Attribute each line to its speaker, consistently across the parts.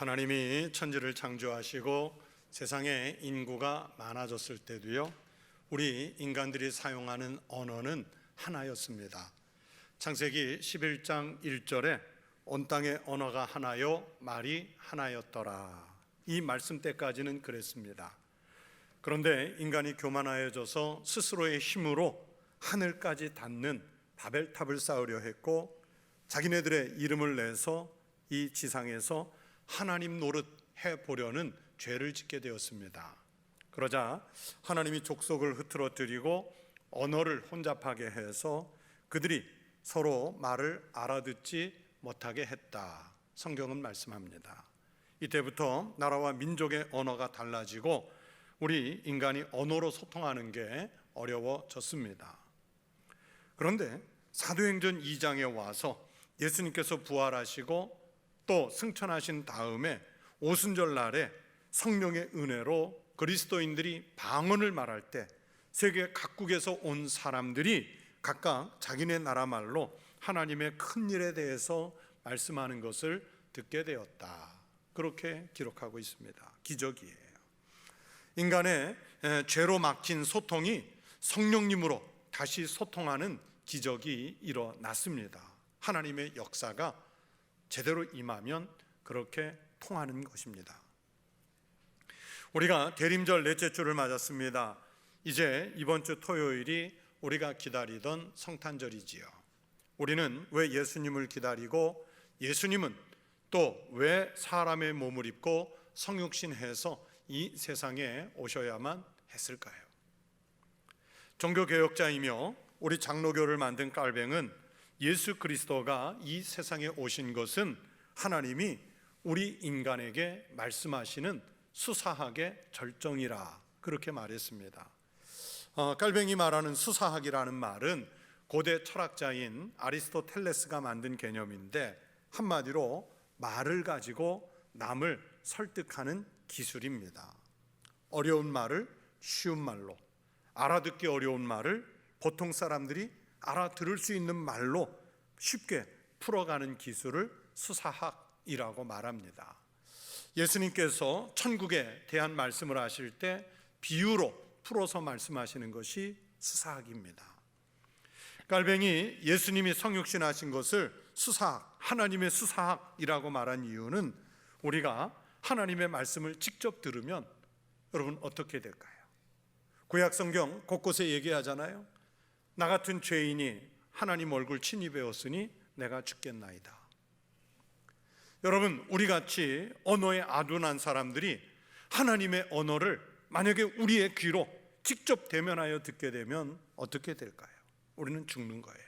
Speaker 1: 하나님이 천지를 창조하시고 세상에 인구가 많아졌을 때도요, 우리 인간들이 사용하는 언어는 하나였습니다. 창세기 11장 1절에 온 땅의 언어가 하나요 말이 하나였더라, 이 말씀 때까지는 그랬습니다. 그런데 인간이 교만하여져서 스스로의 힘으로 하늘까지 닿는 바벨탑을 쌓으려 했고, 자기네들의 이름을 내서 이 지상에서 하나님 노릇 해보려는 죄를 짓게 되었습니다. 그러자 하나님이 족속을 흐트러뜨리고 언어를 혼잡하게 해서 그들이 서로 말을 알아듣지 못하게 했다, 성경은 말씀합니다. 이때부터 나라와 민족의 언어가 달라지고 우리 인간이 언어로 소통하는 게 어려워졌습니다. 그런데 사도행전 2장에 와서 예수님께서 부활하시고 또 승천하신 다음에 오순절 날에 성령의 은혜로 그리스도인들이 방언을 말할 때 세계 각국에서 온 사람들이 각각 자기네 나라 말로 하나님의 큰 일에 대해서 말씀하는 것을 듣게 되었다, 그렇게 기록하고 있습니다. 기적이에요. 인간의 죄로 막힌 소통이 성령님으로 다시 소통하는 기적이 일어났습니다. 하나님의 역사가 제대로 임하면 그렇게 통하는 것입니다. 우리가 대림절 넷째 주를 맞았습니다. 이제 이번 주 토요일이 우리가 기다리던 성탄절이지요. 우리는 왜 예수님을 기다리고 예수님은 또 왜 사람의 몸을 입고 성육신해서 이 세상에 오셔야만 했을까요? 종교개혁자이며 우리 장로교를 만든 깔뱅은 예수 그리스도가 이 세상에 오신 것은 하나님이 우리 인간에게 말씀하시는 수사학의 절정이라, 그렇게 말했습니다. 깔뱅이 말하는 수사학이라는 말은 고대 철학자인 아리스토텔레스가 만든 개념인데, 한마디로 말을 가지고 남을 설득하는 기술입니다. 어려운 말을 쉬운 말로, 알아듣기 어려운 말을 보통 사람들이 알아들을 수 있는 말로 쉽게 풀어가는 기술을 수사학이라고 말합니다. 예수님께서 천국에 대한 말씀을 하실 때 비유로 풀어서 말씀하시는 것이 수사학입니다. 깔뱅이 예수님이 성육신하신 것을 수사학, 하나님의 수사학이라고 말한 이유는 우리가 하나님의 말씀을 직접 들으면 여러분 어떻게 될까요? 구약 성경 곳곳에 얘기하잖아요. 나 같은 죄인이 하나님 얼굴 친히 배웠으니 내가 죽겠나이다. 여러분, 우리같이 언어에 아둔한 사람들이 하나님의 언어를 만약에 우리의 귀로 직접 대면하여 듣게 되면 어떻게 될까요? 우리는 죽는 거예요.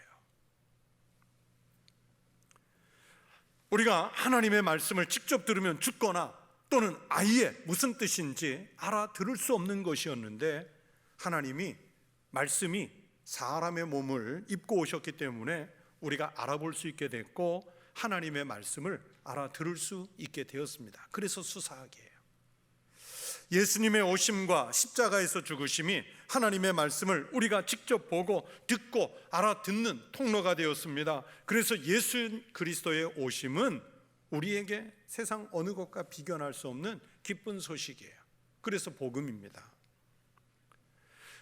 Speaker 1: 우리가 하나님의 말씀을 직접 들으면 죽거나 또는 아예 무슨 뜻인지 알아들을 수 없는 것이었는데, 하나님이 말씀이 사람의 몸을 입고 오셨기 때문에 우리가 알아볼 수 있게 됐고 하나님의 말씀을 알아들을 수 있게 되었습니다. 그래서 수사학이에요. 예수님의 오심과 십자가에서 죽으심이 하나님의 말씀을 우리가 직접 보고 듣고 알아듣는 통로가 되었습니다. 그래서 예수 그리스도의 오심은 우리에게 세상 어느 것과 비견할 수 없는 기쁜 소식이에요. 그래서 복음입니다.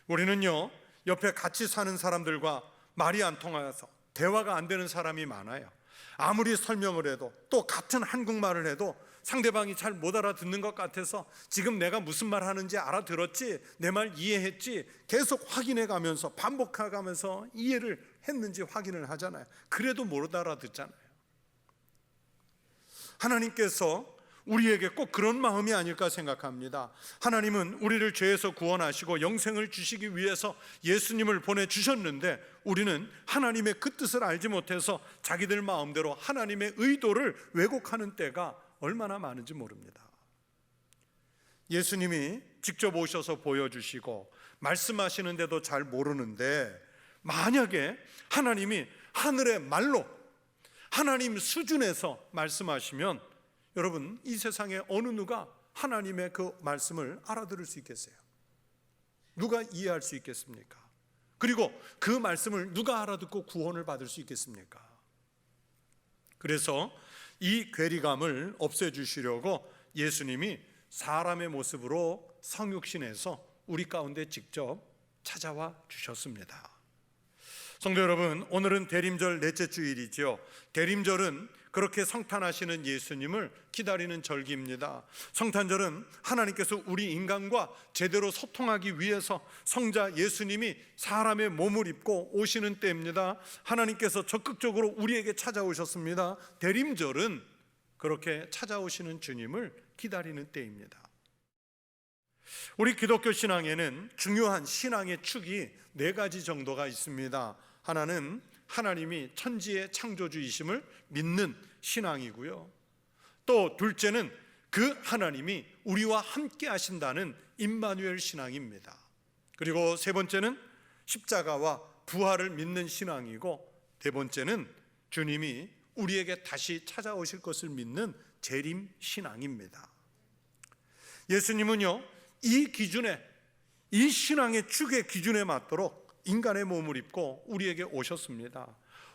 Speaker 1: 우리는요, 옆에 같이 사는 사람들과 말이 안 통해서 대화가 안 되는 사람이 많아요. 아무리 설명을 해도 또 같은 한국말을 해도 상대방이 잘 못 알아듣는 것 같아서 지금 내가 무슨 말 하는지 알아들었지, 내 말 이해했지 계속 확인해 가면서 반복해 가면서 이해를 했는지 확인을 하잖아요. 그래도 못 알아듣잖아요. 하나님께서 우리에게 꼭 그런 마음이 아닐까 생각합니다. 하나님은 우리를 죄에서 구원하시고 영생을 주시기 위해서 예수님을 보내주셨는데 우리는 하나님의 그 뜻을 알지 못해서 자기들 마음대로 하나님의 의도를 왜곡하는 때가 얼마나 많은지 모릅니다. 예수님이 직접 오셔서 보여주시고 말씀하시는데도 잘 모르는데, 만약에 하나님이 하늘의 말로 하나님 수준에서 말씀하시면 여러분, 이 세상에 어느 누가 하나님의 그 말씀을 알아들을 수 있겠어요? 누가 이해할 수 있겠습니까? 그리고 그 말씀을 누가 알아듣고 구원을 받을 수 있겠습니까? 그래서 이 괴리감을 없애주시려고 예수님이 사람의 모습으로 성육신해서 우리 가운데 직접 찾아와 주셨습니다. 성도 여러분, 오늘은 대림절 넷째 주일이죠. 대림절은 그렇게 성탄하시는 예수님을 기다리는 절기입니다. 성탄절은 하나님께서 우리 인간과 제대로 소통하기 위해서 성자 예수님이 사람의 몸을 입고 오시는 때입니다. 하나님께서 적극적으로 우리에게 찾아오셨습니다. 대림절은 그렇게 찾아오시는 주님을 기다리는 때입니다. 우리 기독교 신앙에는 중요한 신앙의 축이 4가지 정도가 있습니다. 하나는 하나님이 천지의 창조주이심을 믿는 신앙이고요. 또 둘째는 그 하나님이 우리와 함께 하신다는 임마누엘 신앙입니다. 그리고 세 번째는 십자가와 부활을 믿는 신앙이고, 네 번째는 주님이 우리에게 다시 찾아오실 것을 믿는 재림 신앙입니다. 예수님은요, 이 기준에, 이 신앙의 축의 기준에 맞도록 인간의 몸을 입고 우리에게 오셨습니다.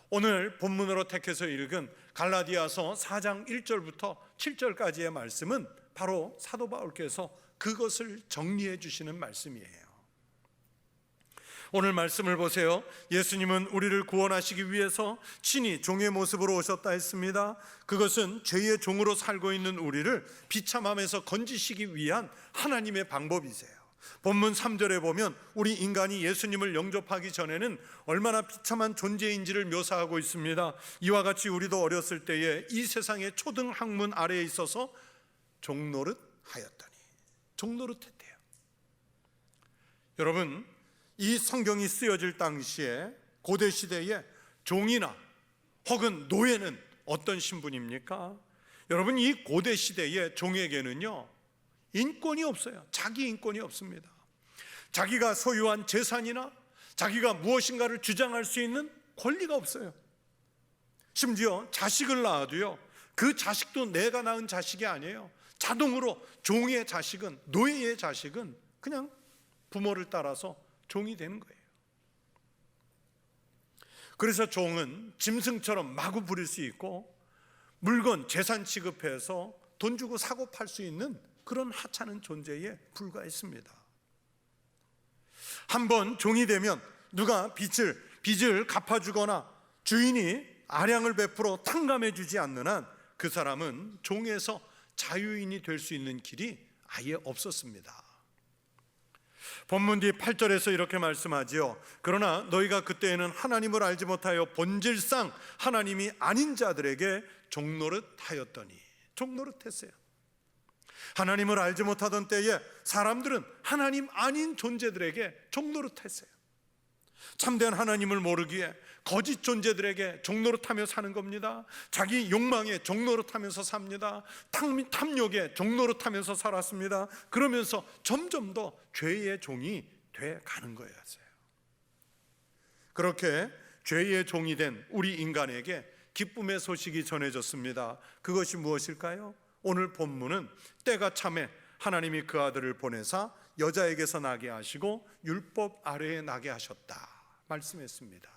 Speaker 1: 오늘 본문으로 택해서 읽은 갈라디아서 4장 1절부터 7절까지의 말씀은 바로 사도 바울께서 그것을 정리해 주시는 말씀이에요. 오늘 말씀을 보세요. 예수님은 우리를 구원하시기 위해서 친히 종의 모습으로 오셨다 했습니다. 그것은 죄의 종으로 살고 있는 우리를 비참함에서 건지시기 위한 하나님의 방법이세요. 본문 3절에 보면 우리 인간이 예수님을 영접하기 전에는 얼마나 비참한 존재인지를 묘사하고 있습니다. 이와 같이 우리도 어렸을 때에 이 세상의 초등 학문 아래에 있어서 종노릇 하였더니, 종노릇했대요. 여러분, 이 성경이 쓰여질 당시에 고대 시대에 종이나 혹은 노예는 어떤 신분입니까? 여러분, 이 고대 시대의 종에게는요, 인권이 없어요. 자기 인권이 없습니다. 자기가 소유한 재산이나 자기가 무엇인가를 주장할 수 있는 권리가 없어요. 심지어 자식을 낳아도요, 그 자식도 내가 낳은 자식이 아니에요. 자동으로 종의 자식은, 노예의 자식은 그냥 부모를 따라서 종이 되는 거예요. 그래서 종은 짐승처럼 마구 부릴 수 있고, 물건, 재산 취급해서 돈 주고 사고 팔 수 있는 그런 하찮은 존재에 불과했습니다. 한번 종이 되면 누가 빚을 갚아주거나 주인이 아량을 베풀어 탕감해 주지 않는 한 그 사람은 종에서 자유인이 될 수 있는 길이 아예 없었습니다. 본문 뒤 8절에서 이렇게 말씀하지요. 그러나 너희가 그때에는 하나님을 알지 못하여 본질상 하나님이 아닌 자들에게 종노릇하였더니, 종노릇했어요. 하나님을 알지 못하던 때에 사람들은 하나님 아닌 존재들에게 종노릇했어요. 참된 하나님을 모르기에 거짓 존재들에게 종노릇하며 사는 겁니다. 자기 욕망에 종노릇하면서 삽니다. 탐욕에 종노릇하면서 살았습니다. 그러면서 점점 더 죄의 종이 돼 가는 거예요. 그렇게 죄의 종이 된 우리 인간에게 기쁨의 소식이 전해졌습니다. 그것이 무엇일까요? 오늘 본문은 때가 참에 하나님이 그 아들을 보내사 여자에게서 나게 하시고 율법 아래에 나게 하셨다 말씀했습니다.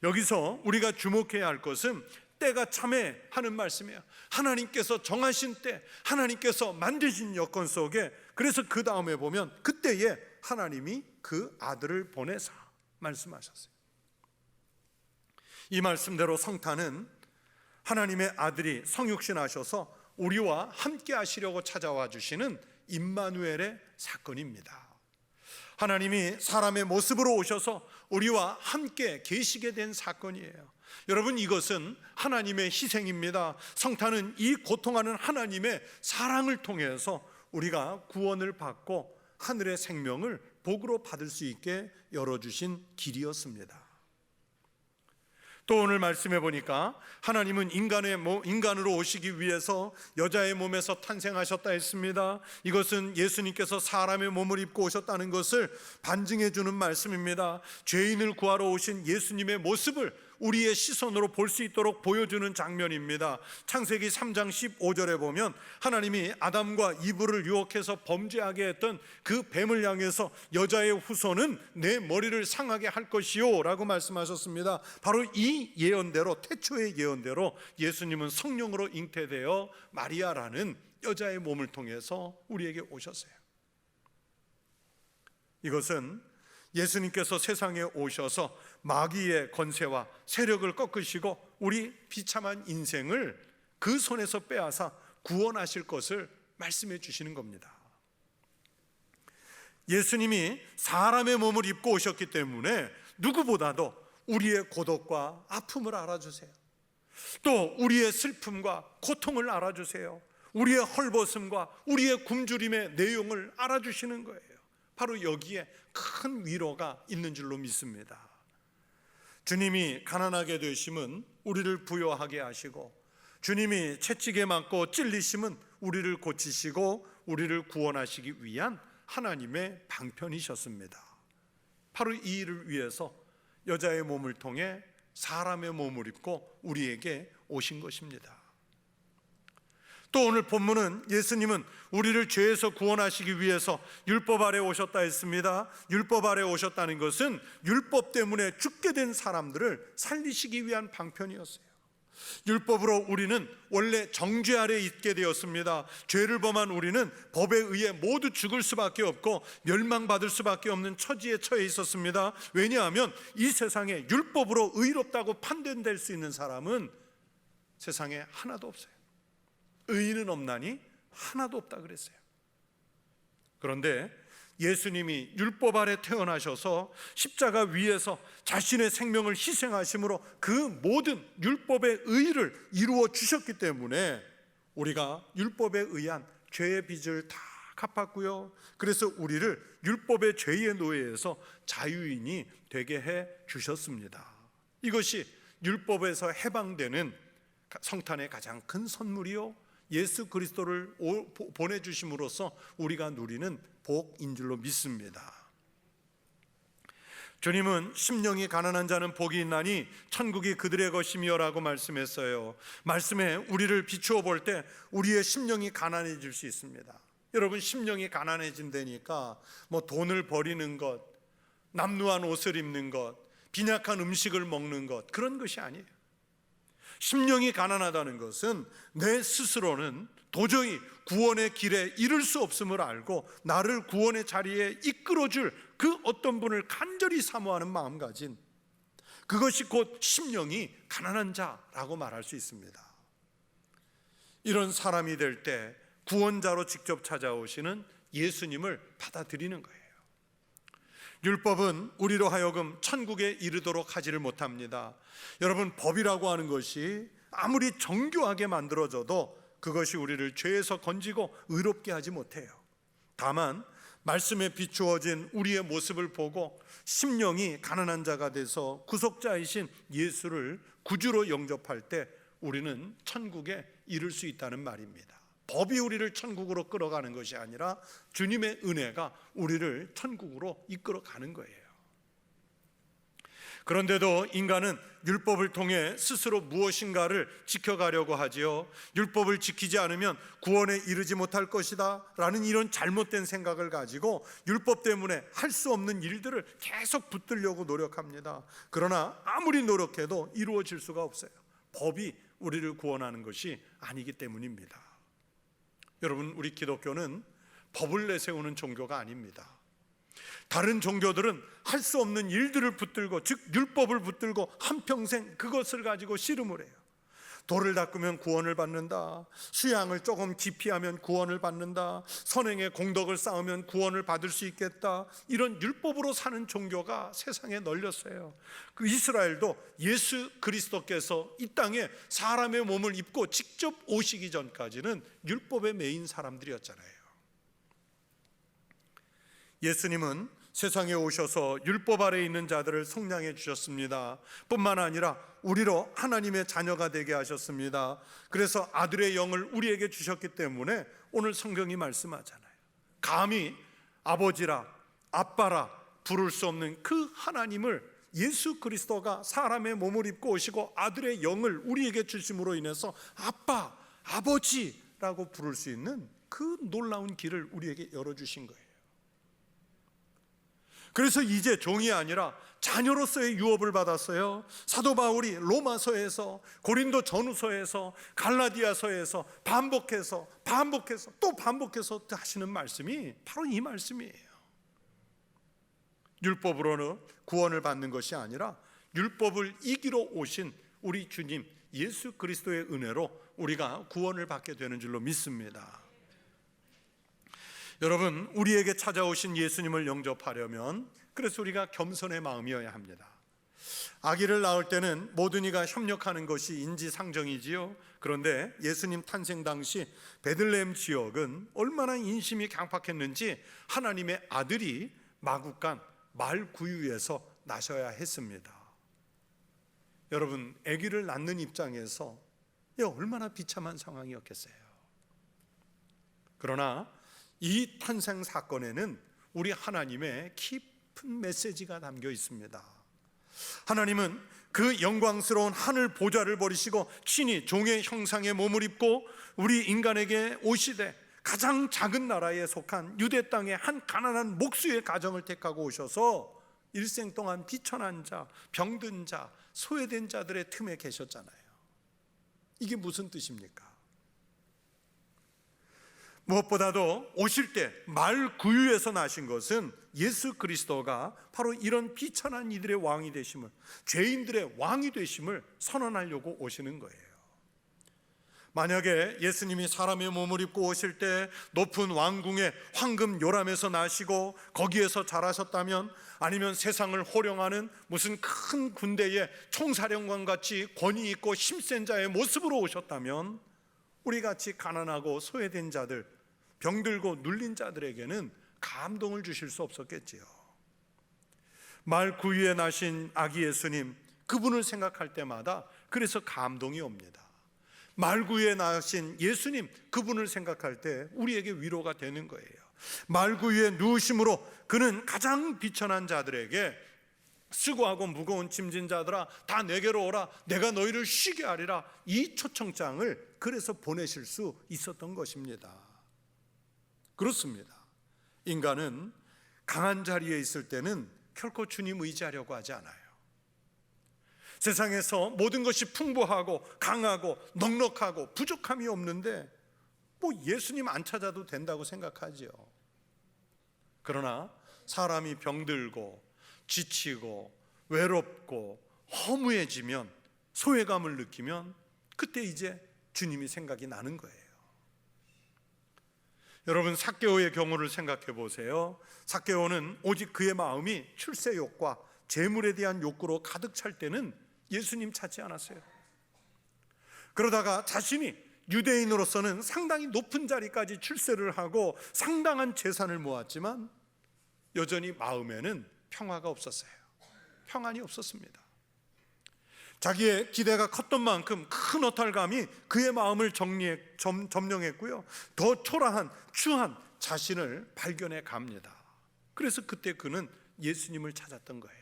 Speaker 1: 여기서 우리가 주목해야 할 것은 때가 참에 하는 말씀이에요. 하나님께서 정하신 때, 하나님께서 만드신 여건 속에, 그래서 그 다음에 보면 그때에 하나님이 그 아들을 보내사 말씀하셨어요. 이 말씀대로 성탄은 하나님의 아들이 성육신하셔서 우리와 함께 하시려고 찾아와 주시는 임마누엘의 사건입니다. 하나님이 사람의 모습으로 오셔서 우리와 함께 계시게 된 사건이에요. 여러분, 이것은 하나님의 희생입니다. 성탄은 이 고통하는 하나님의 사랑을 통해서 우리가 구원을 받고 하늘의 생명을 복으로 받을 수 있게 열어주신 길이었습니다. 또 오늘 말씀해 보니까 하나님은 인간으로 오시기 위해서 여자의 몸에서 탄생하셨다 했습니다. 이것은 예수님께서 사람의 몸을 입고 오셨다는 것을 반증해 주는 말씀입니다. 죄인을 구하러 오신 예수님의 모습을 우리의 시선으로 볼 수 있도록 보여주는 장면입니다. 창세기 3장 15절에 보면 하나님이 아담과 이브를 유혹해서 범죄하게 했던 그 뱀을 향해서 여자의 후손은 내 머리를 상하게 할 것이요 라고 말씀하셨습니다. 바로 이 예언대로, 태초의 예언대로 예수님은 성령으로 잉태되어 마리아라는 여자의 몸을 통해서 우리에게 오셨어요. 이것은 예수님께서 세상에 오셔서 마귀의 권세와 세력을 꺾으시고 우리 비참한 인생을 그 손에서 빼앗아 구원하실 것을 말씀해 주시는 겁니다. 예수님이 사람의 몸을 입고 오셨기 때문에 누구보다도 우리의 고독과 아픔을 알아주세요. 또 우리의 슬픔과 고통을 알아주세요. 우리의 헐벗음과 우리의 굶주림의 내용을 알아주시는 거예요. 바로 여기에 큰 위로가 있는 줄로 믿습니다. 주님이 가난하게 되심은 우리를 부유하게 하시고, 주님이 채찍에 맞고 찔리심은 우리를 고치시고 우리를 구원하시기 위한 하나님의 방편이셨습니다. 바로 이 일을 위해서 여자의 몸을 통해 사람의 몸을 입고 우리에게 오신 것입니다. 또 오늘 본문은 예수님은 우리를 죄에서 구원하시기 위해서 율법 아래 오셨다 했습니다. 율법 아래 오셨다는 것은 율법 때문에 죽게 된 사람들을 살리시기 위한 방편이었어요. 율법으로 우리는 원래 정죄 아래 있게 되었습니다. 죄를 범한 우리는 법에 의해 모두 죽을 수밖에 없고 멸망받을 수밖에 없는 처지에 처해 있었습니다. 왜냐하면 이 세상에 율법으로 의롭다고 판단될 수 있는 사람은 세상에 하나도 없어요. 의인은 없나니 하나도 없다 그랬어요. 그런데 예수님이 율법 아래 태어나셔서 십자가 위에서 자신의 생명을 희생하심으로 그 모든 율법의 의를 이루어 주셨기 때문에 우리가 율법에 의한 죄의 빚을 다 갚았고요. 그래서 우리를 율법의 죄의 노예에서 자유인이 되게 해 주셨습니다. 이것이 율법에서 해방되는 성탄의 가장 큰 선물이요, 예수 그리스도를 보내주심으로써 우리가 누리는 복인 줄로 믿습니다. 주님은 심령이 가난한 자는 복이 있나니 천국이 그들의 것이며 라고 말씀했어요. 말씀에 우리를 비추어 볼 때 우리의 심령이 가난해질 수 있습니다. 여러분, 심령이 가난해진다니까 뭐 돈을 버리는 것, 남루한 옷을 입는 것, 빈약한 음식을 먹는 것, 그런 것이 아니에요. 심령이 가난하다는 것은 내 스스로는 도저히 구원의 길에 이를 수 없음을 알고 나를 구원의 자리에 이끌어줄 그 어떤 분을 간절히 사모하는 마음가짐, 그것이 곧 심령이 가난한 자라고 말할 수 있습니다. 이런 사람이 될 때 구원자로 직접 찾아오시는 예수님을 받아들이는 거예요. 율법은 우리로 하여금 천국에 이르도록 하지를 못합니다. 여러분, 법이라고 하는 것이 아무리 정교하게 만들어져도 그것이 우리를 죄에서 건지고 의롭게 하지 못해요. 다만 말씀에 비추어진 우리의 모습을 보고 심령이 가난한 자가 돼서 구속자이신 예수를 구주로 영접할 때 우리는 천국에 이를 수 있다는 말입니다. 법이 우리를 천국으로 끌어가는 것이 아니라 주님의 은혜가 우리를 천국으로 이끌어가는 거예요. 그런데도 인간은 율법을 통해 스스로 무엇인가를 지켜가려고 하지요. 율법을 지키지 않으면 구원에 이르지 못할 것이다 라는 이런 잘못된 생각을 가지고 율법 때문에 할 수 없는 일들을 계속 붙들려고 노력합니다. 그러나 아무리 노력해도 이루어질 수가 없어요. 법이 우리를 구원하는 것이 아니기 때문입니다. 여러분, 우리 기독교는 법을 내세우는 종교가 아닙니다. 다른 종교들은 할 수 없는 일들을 붙들고, 즉 율법을 붙들고 한평생 그것을 가지고 씨름을 해요. 돌을 닦으면 구원을 받는다, 수양을 조금 깊이 하면 구원을 받는다, 선행의 공덕을 쌓으면 구원을 받을 수 있겠다, 이런 율법으로 사는 종교가 세상에 널렸어요. 그 이스라엘도 예수 그리스도께서 이 땅에 사람의 몸을 입고 직접 오시기 전까지는 율법에 매인 사람들이었잖아요. 예수님은 세상에 오셔서 율법 아래 있는 자들을 속량해 주셨습니다. 뿐만 아니라 우리로 하나님의 자녀가 되게 하셨습니다. 그래서 아들의 영을 우리에게 주셨기 때문에 오늘 성경이 말씀하잖아요. 감히 아버지라 아빠라 부를 수 없는 그 하나님을 예수 그리스도가 사람의 몸을 입고 오시고 아들의 영을 우리에게 주심으로 인해서 아빠, 아버지라고 부를 수 있는 그 놀라운 길을 우리에게 열어주신 거예요. 그래서 이제 종이 아니라 자녀로서의 유업을 받았어요. 사도 바울이 로마서에서, 고린도 전후서에서, 갈라디아서에서 반복해서 또 반복해서 하시는 말씀이 바로 이 말씀이에요. 율법으로는 구원을 받는 것이 아니라 율법을 이기러 오신 우리 주님 예수 그리스도의 은혜로 우리가 구원을 받게 되는 줄로 믿습니다. 여러분, 우리에게 찾아오신 예수님을 영접하려면 그래서 우리가 겸손의 마음이어야 합니다. 아기를 낳을 때는 모든 이가 협력하는 것이 인지상정이지요. 그런데 예수님 탄생 당시 베들레헴 지역은 얼마나 인심이 강팍했는지 하나님의 아들이 마구간 말구유에서 나셔야 했습니다. 여러분, 아기를 낳는 입장에서 얼마나 비참한 상황이었겠어요. 그러나 이 탄생 사건에는 우리 하나님의 깊은 메시지가 담겨 있습니다. 하나님은 그 영광스러운 하늘 보좌를 버리시고 친히 종의 형상의 몸을 입고 우리 인간에게 오시되 가장 작은 나라에 속한 유대 땅의 한 가난한 목수의 가정을 택하고 오셔서 일생 동안 비천한 자, 병든 자, 소외된 자들의 틈에 계셨잖아요. 이게 무슨 뜻입니까? 무엇보다도 오실 때 말구유에서 나신 것은 예수 그리스도가 바로 이런 비천한 이들의 왕이 되심을, 죄인들의 왕이 되심을 선언하려고 오시는 거예요. 만약에 예수님이 사람의 몸을 입고 오실 때 높은 왕궁의 황금 요람에서 나시고 거기에서 자라셨다면, 아니면 세상을 호령하는 무슨 큰 군대의 총사령관 같이 권위 있고 힘센 자의 모습으로 오셨다면 우리같이 가난하고 소외된 자들, 병들고 눌린 자들에게는 감동을 주실 수 없었겠지요. 말구유에 나신 아기 예수님, 그분을 생각할 때마다 그래서 감동이 옵니다. 말구유에 나신 예수님, 그분을 생각할 때 우리에게 위로가 되는 거예요. 말구유에 누우심으로 그는 가장 비천한 자들에게 수고하고 무거운 짐진 자들아 다 내게로 오라, 내가 너희를 쉬게 하리라, 이 초청장을 그래서 보내실 수 있었던 것입니다. 그렇습니다. 인간은 강한 자리에 있을 때는 결코 주님 의지하려고 하지 않아요. 세상에서 모든 것이 풍부하고 강하고 넉넉하고 부족함이 없는데 예수님 안 찾아도 된다고 생각하죠. 그러나 사람이 병들고 지치고 외롭고 허무해지면, 소외감을 느끼면 그때 이제 주님이 생각이 나는 거예요. 여러분, 삭개오의 경우를 생각해 보세요. 삭개오는 오직 그의 마음이 출세욕과 재물에 대한 욕구로 가득 찰 때는 예수님 찾지 않았어요. 그러다가 자신이 유대인으로서는 상당히 높은 자리까지 출세를 하고 상당한 재산을 모았지만 여전히 마음에는 평화가 없었어요. 평안이 없었습니다. 자기의 기대가 컸던 만큼 큰 허탈감이 그의 마음을 점령했고요, 더 초라한 추한 자신을 발견해 갑니다. 그래서 그때 그는 예수님을 찾았던 거예요.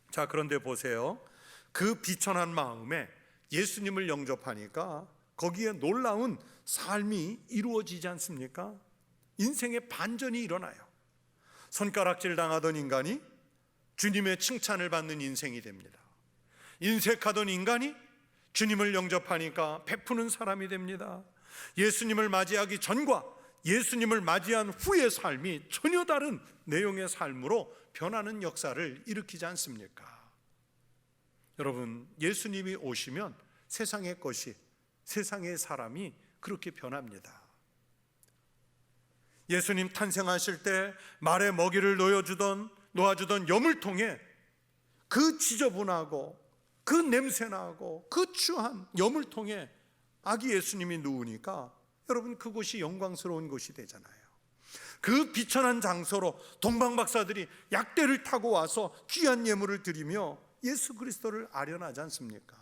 Speaker 1: 자, 그런데 보세요. 그 비천한 마음에 예수님을 영접하니까 거기에 놀라운 삶이 이루어지지 않습니까? 인생의 반전이 일어나요. 손가락질 당하던 인간이 주님의 칭찬을 받는 인생이 됩니다. 인색하던 인간이 주님을 영접하니까 베푸는 사람이 됩니다. 예수님을 맞이하기 전과 예수님을 맞이한 후의 삶이 전혀 다른 내용의 삶으로 변하는 역사를 일으키지 않습니까? 여러분, 예수님이 오시면 세상의 것이, 세상의 사람이 그렇게 변합니다. 예수님 탄생하실 때 말에 먹이를 놓아주던 여물통에 그 지저분하고 그 냄새나고 그 추한 여물통에 아기 예수님이 누우니까 여러분, 그곳이 영광스러운 곳이 되잖아요. 그 비천한 장소로 동방박사들이 약대를 타고 와서 귀한 예물을 드리며 예수 그리스도를 아련하지 않습니까?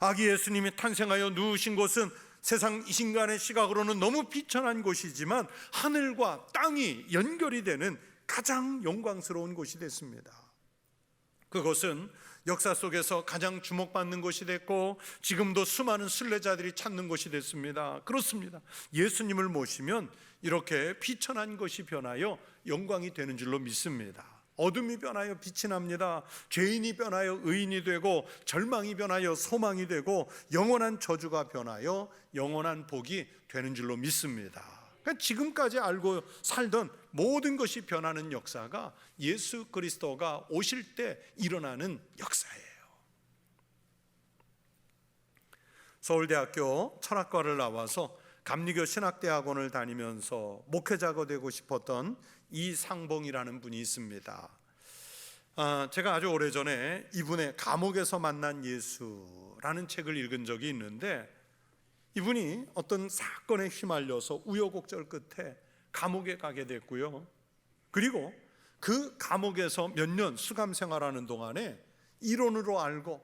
Speaker 1: 아기 예수님이 탄생하여 누우신 곳은 세상 인간의 시각으로는 너무 비천한 곳이지만 하늘과 땅이 연결이 되는 가장 영광스러운 곳이 됐습니다. 그것은 역사 속에서 가장 주목받는 곳이 됐고 지금도 수많은 순례자들이 찾는 곳이 됐습니다. 그렇습니다. 예수님을 모시면 이렇게 비천한 것이 변하여 영광이 되는 줄로 믿습니다. 어둠이 변하여 빛이 납니다. 죄인이 변하여 의인이 되고 절망이 변하여 소망이 되고 영원한 저주가 변하여 영원한 복이 되는 줄로 믿습니다. 그러니까 지금까지 알고 살던 모든 것이 변하는 역사가 예수 그리스도가 오실 때 일어나는 역사예요. 서울대학교 철학과를 나와서 감리교 신학대학원을 다니면서 목회자가 되고 싶었던 이상봉이라는 분이 있습니다. 제가 아주 오래전에 이분의 감옥에서 만난 예수라는 책을 읽은 적이 있는데, 이분이 어떤 사건에 휘말려서 우여곡절 끝에 감옥에 가게 됐고요. 그리고 그 감옥에서 몇 년 수감 생활하는 동안에 이론으로 알고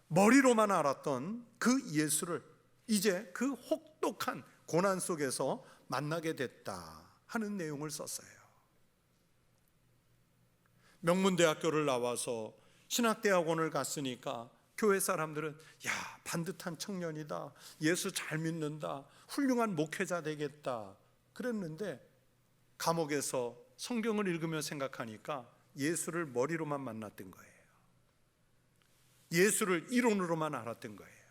Speaker 1: 머리로만 알았던 그 예수를 이제 그 혹독한 고난 속에서 만나게 됐다 하는 내용을 썼어요. 명문대학교를 나와서 신학대학원을 갔으니까 교회 사람들은 야, 반듯한 청년이다, 예수 잘 믿는다, 훌륭한 목회자 되겠다 그랬는데, 감옥에서 성경을 읽으며 생각하니까 예수를 머리로만 만났던 거예요. 예수를 이론으로만 알았던 거예요.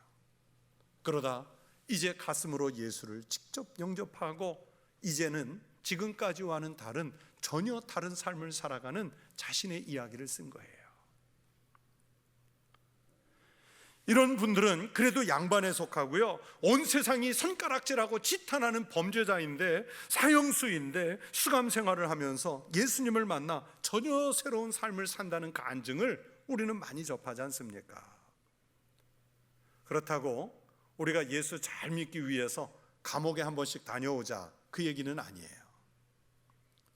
Speaker 1: 그러다 이제 가슴으로 예수를 직접 영접하고 이제는 지금까지와는 다른, 전혀 다른 삶을 살아가는 자신의 이야기를 쓴 거예요. 이런 분들은 그래도 양반에 속하고요, 온 세상이 손가락질하고 지탄하는 범죄자인데, 사형수인데 수감 생활을 하면서 예수님을 만나 전혀 새로운 삶을 산다는 간증을 우리는 많이 접하지 않습니까? 그렇다고 우리가 예수 잘 믿기 위해서 감옥에 한 번씩 다녀오자, 그 얘기는 아니에요.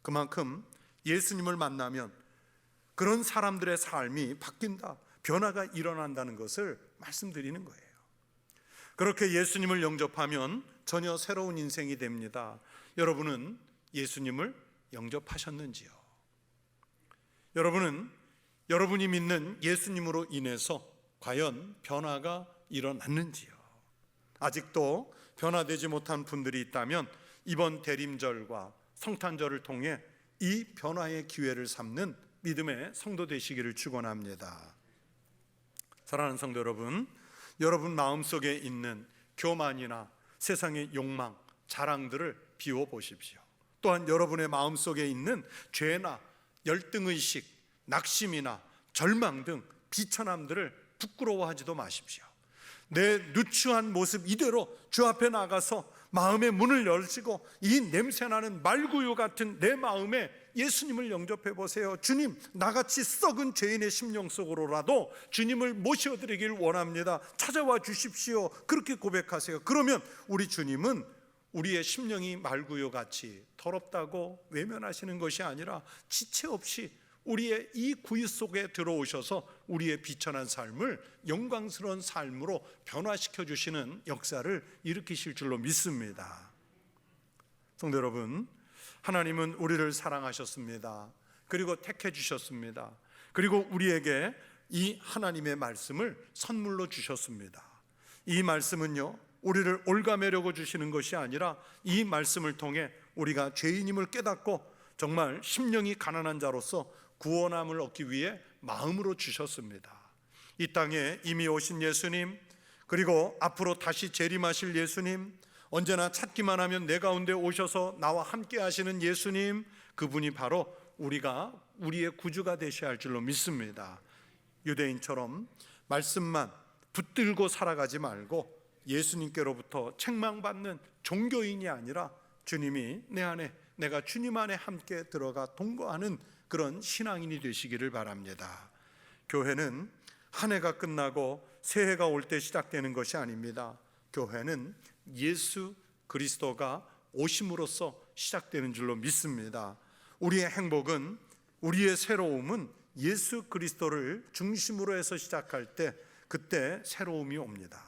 Speaker 1: 그만큼 예수님을 만나면 그런 사람들의 삶이 바뀐다, 변화가 일어난다는 것을 말씀드리는 거예요. 그렇게 예수님을 영접하면 전혀 새로운 인생이 됩니다. 여러분은 예수님을 영접하셨는지요? 여러분은 여러분이 믿는 예수님으로 인해서 과연 변화가 일어났는지요? 아직도 변화되지 못한 분들이 있다면 이번 대림절과 성탄절을 통해 이 변화의 기회를 삼는 믿음의 성도 되시기를 축원합니다. 사랑하는 성도 여러분, 여러분 마음속에 있는 교만이나 세상의 욕망, 자랑들을 비워보십시오. 또한 여러분의 마음속에 있는 죄나 열등의식, 낙심이나 절망 등 비천함들을 부끄러워하지도 마십시오. 내 누추한 모습 이대로 주 앞에 나가서 마음의 문을 열시고 이 냄새나는 말구유 같은 내 마음에 예수님을 영접해 보세요. 주님, 나같이 썩은 죄인의 심령 속으로라도 주님을 모셔드리길 원합니다. 찾아와 주십시오. 그렇게 고백하세요. 그러면 우리 주님은 우리의 심령이 말구유 같이 더럽다고 외면하시는 것이 아니라 지체 없이 우리의 이 구유 속에 들어오셔서 우리의 비천한 삶을 영광스러운 삶으로 변화시켜 주시는 역사를 일으키실 줄로 믿습니다. 성도 여러분, 하나님은 우리를 사랑하셨습니다. 그리고 택해 주셨습니다. 그리고 우리에게 이 하나님의 말씀을 선물로 주셨습니다. 이 말씀은요, 우리를 올가매려고 주시는 것이 아니라 이 말씀을 통해 우리가 죄인임을 깨닫고 정말 심령이 가난한 자로서 구원함을 얻기 위해 마음으로 주셨습니다. 이 땅에 이미 오신 예수님, 그리고 앞으로 다시 재림하실 예수님, 언제나 찾기만 하면 내 가운데 오셔서 나와 함께 하시는 예수님, 그분이 바로 우리의 구주가 되셔야 할 줄로 믿습니다. 유대인처럼 말씀만 붙들고 살아가지 말고 예수님께로부터 책망받는 종교인이 아니라 주님이 내 안에, 내가 주님 안에 함께 들어가 동거하는 그런 신앙인이 되시기를 바랍니다. 교회는 한 해가 끝나고 새해가 올 때 시작되는 것이 아닙니다. 교회는 예수 그리스도가 오심으로써 시작되는 줄로 믿습니다. 우리의 행복은, 우리의 새로움은 예수 그리스도를 중심으로 해서 시작할 때 그때 새로움이 옵니다.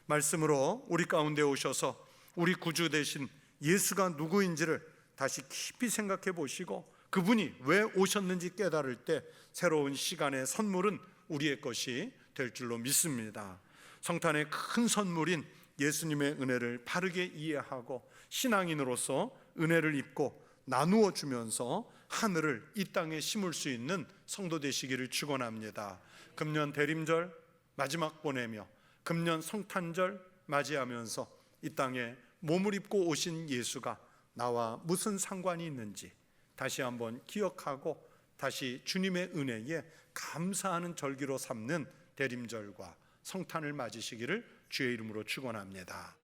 Speaker 1: 말씀으로 우리 가운데 오셔서 우리 구주 되신 예수가 누구인지를 다시 깊이 생각해 보시고 그분이 왜 오셨는지 깨달을 때 새로운 시간의 선물은 우리의 것이 될 줄로 믿습니다. 성탄의 큰 선물인 예수님의 은혜를 바르게 이해하고 신앙인으로서 은혜를 입고 나누어 주면서 하늘을 이 땅에 심을 수 있는 성도 되시기를 축원합니다. 금년 대림절 마지막 보내며 금년 성탄절 맞이하면서 이 땅에 몸을 입고 오신 예수가 나와 무슨 상관이 있는지 다시 한번 기억하고 다시 주님의 은혜에 감사하는 절기로 삼는 대림절과 성탄을 맞으시기를 주의 이름으로 축원합니다.